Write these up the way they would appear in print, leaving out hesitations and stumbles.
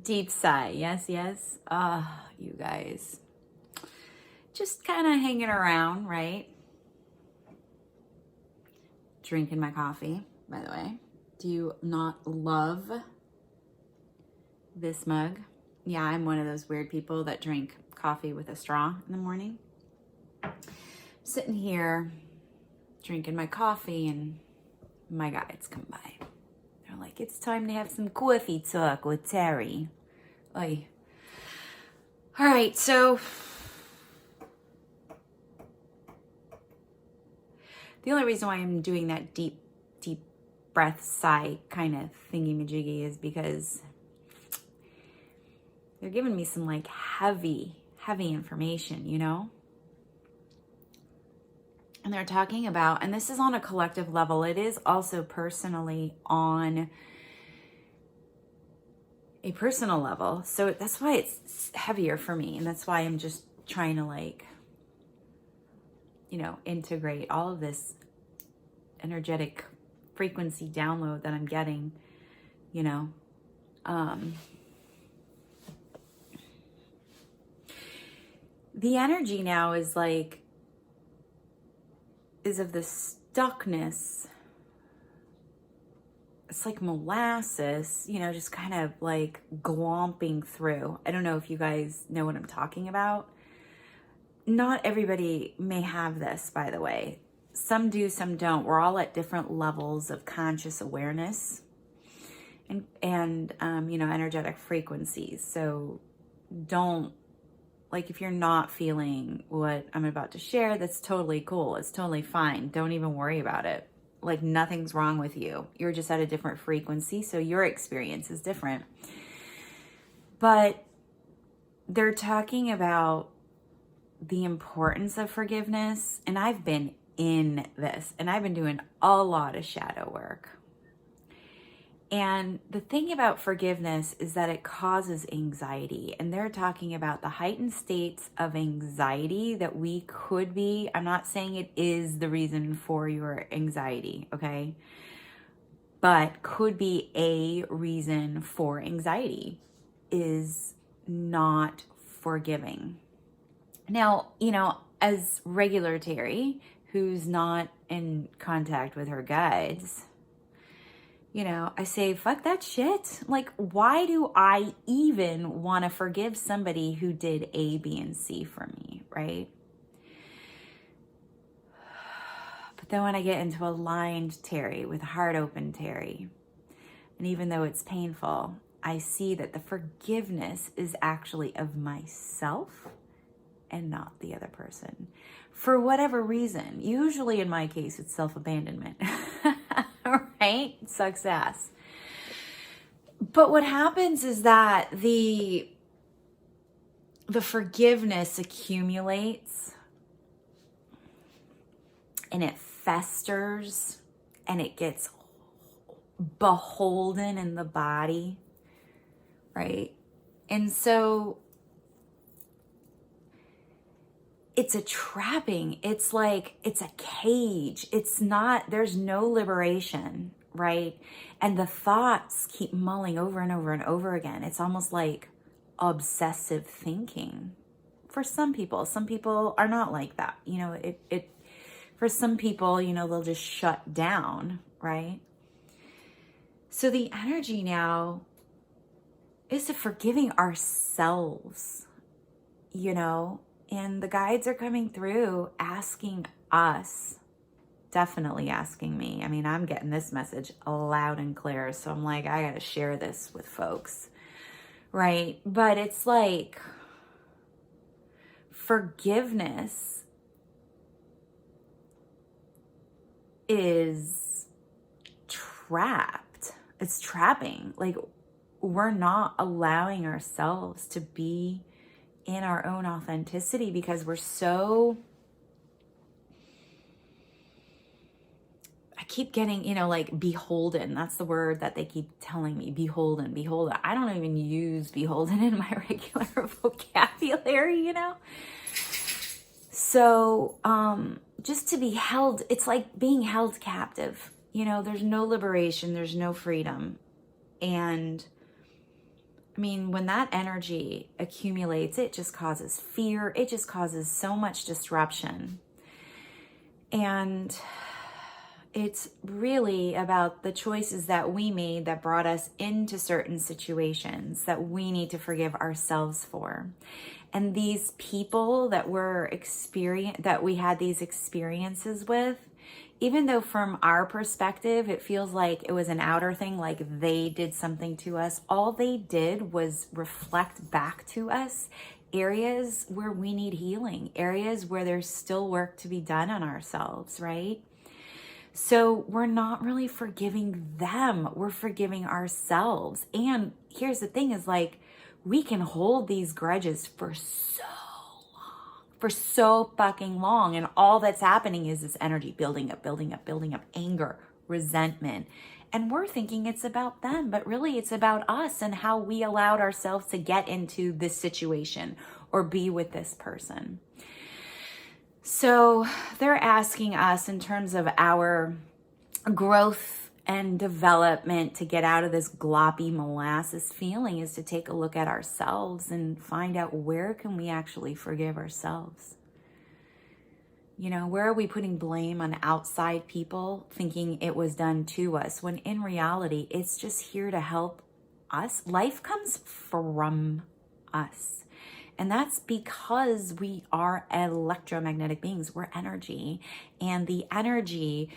Deep sigh. Yes, yes. You guys. Just kind of hanging around, right? Drinking my coffee, by the way. Do you not love this mug? Yeah, I'm one of those weird people that drink coffee with a straw in the morning. Sitting here drinking my coffee, and my guides come by. They're like, it's time to have some coffee talk with Terrie. Oy. All right, so the only reason why I'm doing that deep breath sigh kind of thingy-majiggy is because they're giving me some like heavy information, you know? And they're talking about, and this is on a collective level, it is also personally on a personal level. So that's why it's heavier for me. And that's why I'm just trying to like, you know, integrate all of this energetic frequency download that I'm getting, you know. The energy now is like, is of the stuckness. It's like molasses, you know, just kind of like glomping through. I don't know if you guys know what I'm talking about. Not everybody may have this, by the way. Some do, some don't. We're all at different levels of conscious awareness and you know, energetic frequencies. So don't, like, if you're not feeling what I'm about to share, that's totally cool. It's totally fine. Don't even worry about it. Like, nothing's wrong with you. You're just at a different frequency, so your experience is different. But they're talking about the importance of forgiveness, and I've been in this, and I've been doing a lot of shadow work. And the thing about forgiveness is that it causes anxiety. And they're talking about the heightened states of anxiety that we could be. I'm not saying it is the reason for your anxiety, okay? But could be a reason for anxiety is not forgiving. Now, you know, as regular Terrie, who's not in contact with her guides, you know, I say, fuck that shit. Like, why do I even want to forgive somebody who did A, B, and C for me, right? But then when I get into aligned Terrie, with heart open Terrie, and even though it's painful, I see that the forgiveness is actually of myself and not the other person. For whatever reason, usually in my case, it's self-abandonment. Right? It sucks ass. But what happens is that the forgiveness accumulates and it festers and it gets beholden in the body, right? And so it's a trapping. It's like, it's a cage. It's not, there's no liberation, right? And the thoughts keep mulling over and over and over again. It's almost like obsessive thinking for some people. Some people are not like that. You know, for some people, you know, they'll just shut down, right? So the energy now is to forgiving ourselves, you know. And the guides are coming through asking us, definitely asking me. I mean, I'm getting this message loud and clear. So I'm like, I got to share this with folks, right? But it's like forgiveness is trapped. It's trapping. Like, we're not allowing ourselves to be in our own authenticity because we're so, I keep getting, you know, like beholden. That's the word that they keep telling me. Beholden. I don't even use beholden in my regular vocabulary, you know? So, just to be held, it's like being held captive. You know, there's no liberation, there's no freedom. And I mean, when that energy accumulates, it just causes fear. It just causes so much disruption. And it's really about the choices that we made that brought us into certain situations that we need to forgive ourselves for. And these people that that we had these experiences with, even though from our perspective, it feels like it was an outer thing, like they did something to us, all they did was reflect back to us areas where we need healing, areas where there's still work to be done on ourselves, right? So we're not really forgiving them. We're forgiving ourselves. And here's the thing is like, we can hold these grudges for so fucking long. And all that's happening is this energy building up, anger, resentment. And we're thinking it's about them, but really it's about us and how we allowed ourselves to get into this situation or be with this person. So they're asking us in terms of our growth and development to get out of this gloppy molasses feeling is to take a look at ourselves and find out where can we actually forgive ourselves. You know, where are we putting blame on outside people thinking it was done to us when in reality, it's just here to help us. Life comes from us. And that's because we are electromagnetic beings. We're energy. And the energy,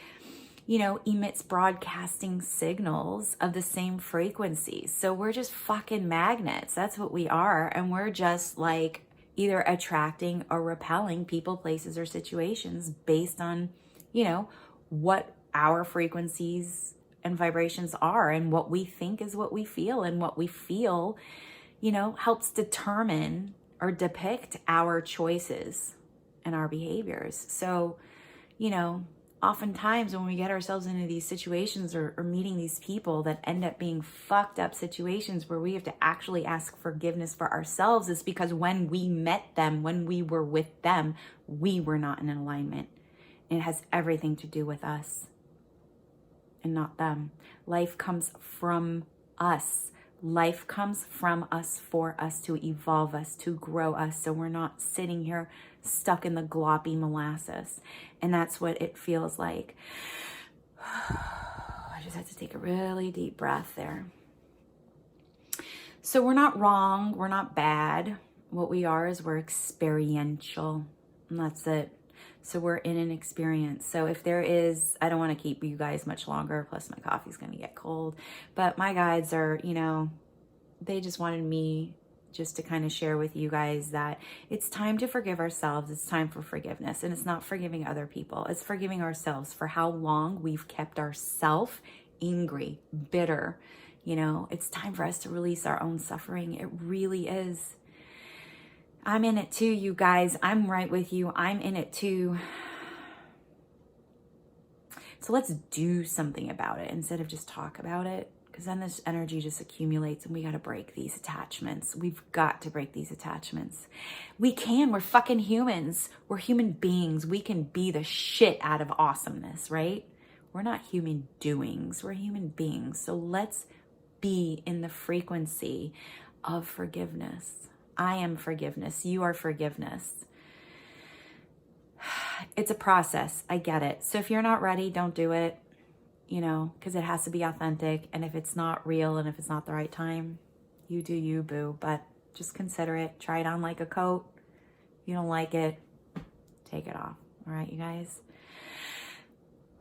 you know, emits broadcasting signals of the same frequency. So we're just fucking magnets. That's what we are. And we're just like either attracting or repelling people, places, or situations based on, you know, what our frequencies and vibrations are and what we think is what we feel. And what we feel, you know, helps determine or depict our choices and our behaviors. So, you know, oftentimes when we get ourselves into these situations or meeting these people that end up being fucked up situations where we have to actually ask forgiveness for ourselves is because when we met them, when we were with them, we were not in alignment. And it has everything to do with us and not them. Life comes from us. Life comes from us, for us, to evolve us, to grow us. So we're not sitting here stuck in the gloppy molasses. And that's what it feels like. I just had to take a really deep breath there. So we're not wrong. We're not bad. What we are is we're experiential. And that's it. So we're in an experience. So if there is, I don't want to keep you guys much longer, plus my coffee's going to get cold, but my guides are, you know, they just wanted me just to kind of share with you guys that it's time to forgive ourselves. It's time for forgiveness. And it's not forgiving other people. It's forgiving ourselves for how long we've kept ourselves angry, bitter. You know, it's time for us to release our own suffering. It really is. I'm in it too, you guys. I'm right with you. I'm in it too. So let's do something about it instead of just talk about it. Because then this energy just accumulates and we got to break these attachments. We've got to break these attachments. We can. We're fucking humans. We're human beings. We can be the shit out of awesomeness, right? We're not human doings. We're human beings. So let's be in the frequency of forgiveness. I am forgiveness. You are forgiveness. It's a process. I get it. So if you're not ready, don't do it, you know, because it has to be authentic. And if it's not real and if it's not the right time, you do you, boo. But just consider it. Try it on like a coat. If you don't like it, take it off. All right, you guys?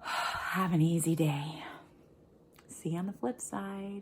Have an easy day. See you on the flip side.